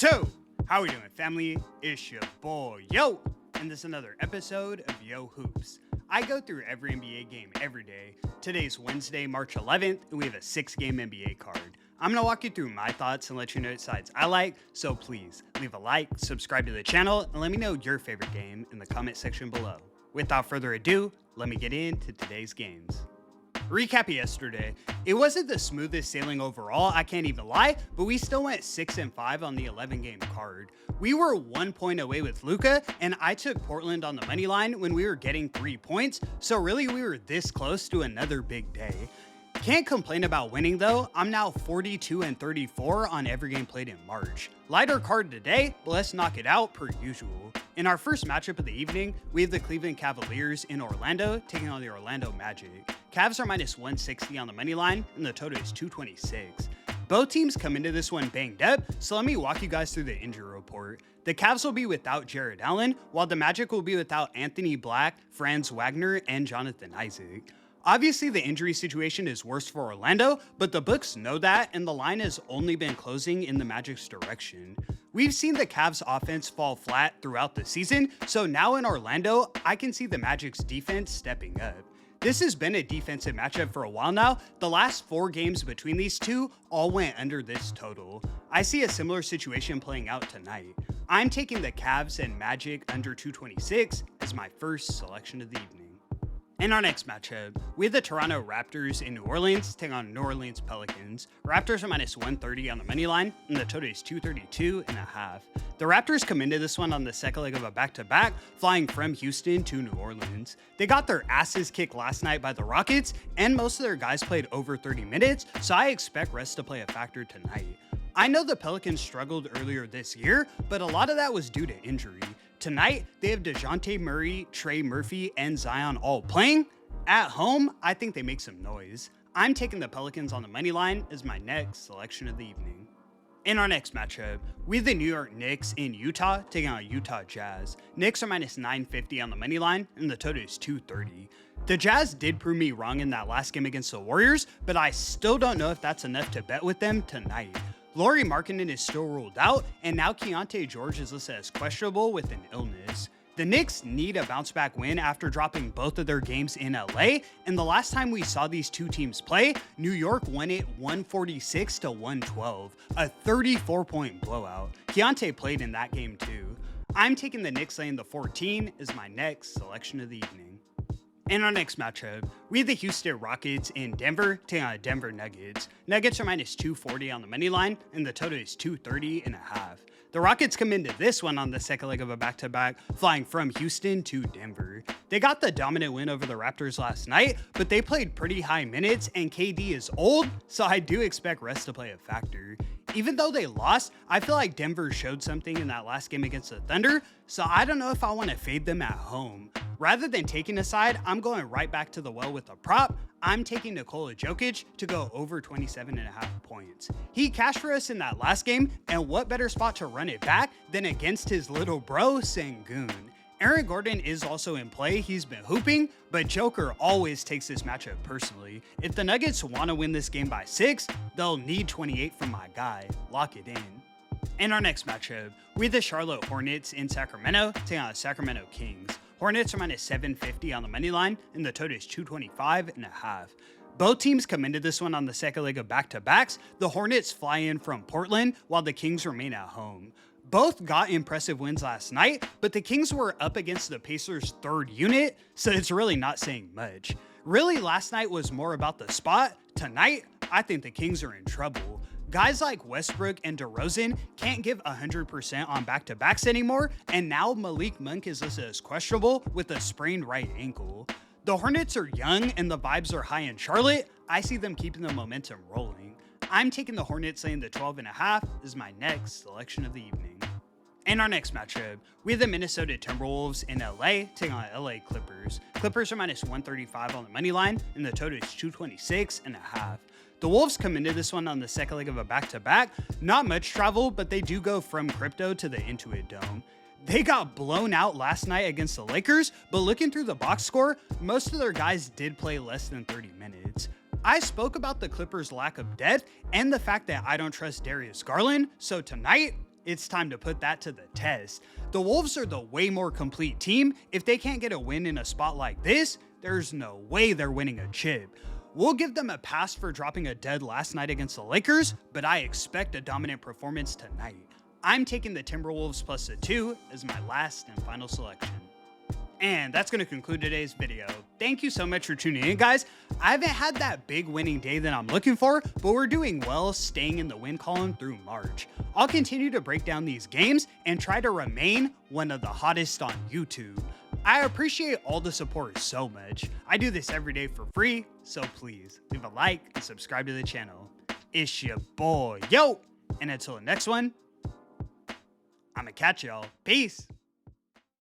So, how we doing, family? It's your boy, Yo, and this is another episode of YoHoops. I go through every NBA game every day. Today's Wednesday, March 11th, and we have a 6-game NBA card. I'm going to walk you through my thoughts and let you know what sides I like, so please leave a like, subscribe to the channel, and let me know your favorite game in the comment section below. Without further ado, let me get into today's games. Recap yesterday, it wasn't the smoothest sailing overall, I can't even lie, but we still went 6-5 on the 11-game card. We were 1 point away with Luka, and I took Portland on the money line when we were getting 3 points, so really we were this close to another big day. Can't complain about winning though, I'm now 42-34 on every game played in March. Lighter card today, but let's knock it out per usual. In our first matchup of the evening, we have the Cleveland Cavaliers in Orlando taking on the Orlando Magic. Cavs are minus 160 on the money line, and the total is 226. Both teams come into this one banged up, so let me walk you guys through the injury report. The Cavs will be without Jared Allen, while the Magic will be without Anthony Black, Franz Wagner, and Jonathan Isaac. Obviously, the injury situation is worse for Orlando, but the books know that, and the line has only been closing in the Magic's direction. We've seen the Cavs offense fall flat throughout the season, so now in Orlando, I can see the Magic's defense stepping up. This has been a defensive matchup for a while now. The last 4 games between these two all went under this total. I see a similar situation playing out tonight. I'm taking the Cavs and Magic under 226 as my first selection of the evening. In our next matchup, we have the Toronto Raptors in New Orleans taking on New Orleans Pelicans. Raptors are minus 130 on the money line, and the total is 232.5. The Raptors come into this one on the second leg of a back-to-back, flying from Houston to New Orleans. They got their asses kicked last night by the Rockets, and most of their guys played over 30 minutes, so I expect rest to play a factor tonight. I know the Pelicans struggled earlier this year, but a lot of that was due to injury. Tonight, they have DeJounte Murray, Trey Murphy, and Zion all playing. At home, I think they make some noise. I'm taking the Pelicans on the money line as my next selection of the evening. In our next matchup, we have the New York Knicks in Utah taking on Utah Jazz. Knicks are minus 950 on the money line, and the total is 230. The Jazz did prove me wrong in that last game against the Warriors, but I still don't know if that's enough to bet with them tonight. Lauri Markkanen is still ruled out, and now Keontae George is listed as questionable with an illness. The Knicks need a bounce-back win after dropping both of their games in LA, and the last time we saw these two teams play, New York won it 146-112, a 34-point blowout. Keontae played in that game too. I'm taking the Knicks laying the 14 as my next selection of the evening. In our next matchup, we have the Houston Rockets in Denver taking on Denver Nuggets. Nuggets are minus 240 on the money line, and the total is 230.5. The Rockets come into this one on the second leg of a back-to-back, flying from Houston to Denver. They got the dominant win over the Raptors last night, but they played pretty high minutes, and KD is old, so I do expect rest to play a factor. Even though they lost, I feel like Denver showed something in that last game against the Thunder, so I don't know if I want to fade them at home. Rather than taking a side, I'm going right back to the well with a prop. I'm taking Nikola Jokic to go over 27.5 points. He cashed for us in that last game, and what better spot to run it back than against his little bro, Sengun. Aaron Gordon is also in play, he's been hooping, but Joker always takes this matchup personally. If the Nuggets want to win this game by 6, they'll need 28 from my guy. Lock it in. In our next matchup, we have the Charlotte Hornets in Sacramento taking on the Sacramento Kings. Hornets are minus 750 on the money line, and the total is 225.5. Both teams come into this one on the second leg of back-to-backs. The Hornets fly in from Portland, while the Kings remain at home. Both got impressive wins last night, but the Kings were up against the Pacers' third unit, so it's really not saying much. Really, last night was more about the spot. Tonight, I think the Kings are in trouble. Guys like Westbrook and DeRozan can't give 100% on back-to-backs anymore, and now Malik Monk is listed as questionable with a sprained right ankle. The Hornets are young and the vibes are high in Charlotte. I see them keeping the momentum rolling. I'm taking the Hornets laying the 12.5 as my next selection of the evening. In our next matchup, we have the Minnesota Timberwolves in LA taking on LA Clippers. Clippers are minus 135 on the money line, and the total is 226.5. The Wolves come into this one on the second leg of a back-to-back. Not much travel, but they do go from Crypto to the Intuit Dome. They got blown out last night against the Lakers, but looking through the box score, most of their guys did play less than 30 minutes. I spoke about the Clippers' lack of depth and the fact that I don't trust Darius Garland, so tonight, It's time to put that to the test. The Wolves are the way more complete team. If they can't get a win in a spot like this, there's no way they're winning a chip. We'll give them a pass for dropping a dud last night against the Lakers, but I expect a dominant performance tonight. I'm taking the Timberwolves plus a 2 as my last and final selection. And that's going to conclude today's video. Thank you so much for tuning in, guys. I haven't had that big winning day that I'm looking for, but we're doing well staying in the win column through March. I'll continue to break down these games and try to remain one of the hottest on YouTube. I appreciate all the support so much. I do this every day for free, so please leave a like and subscribe to the channel. It's your boy, Yo! And until the next one, I'ma catch y'all. Peace!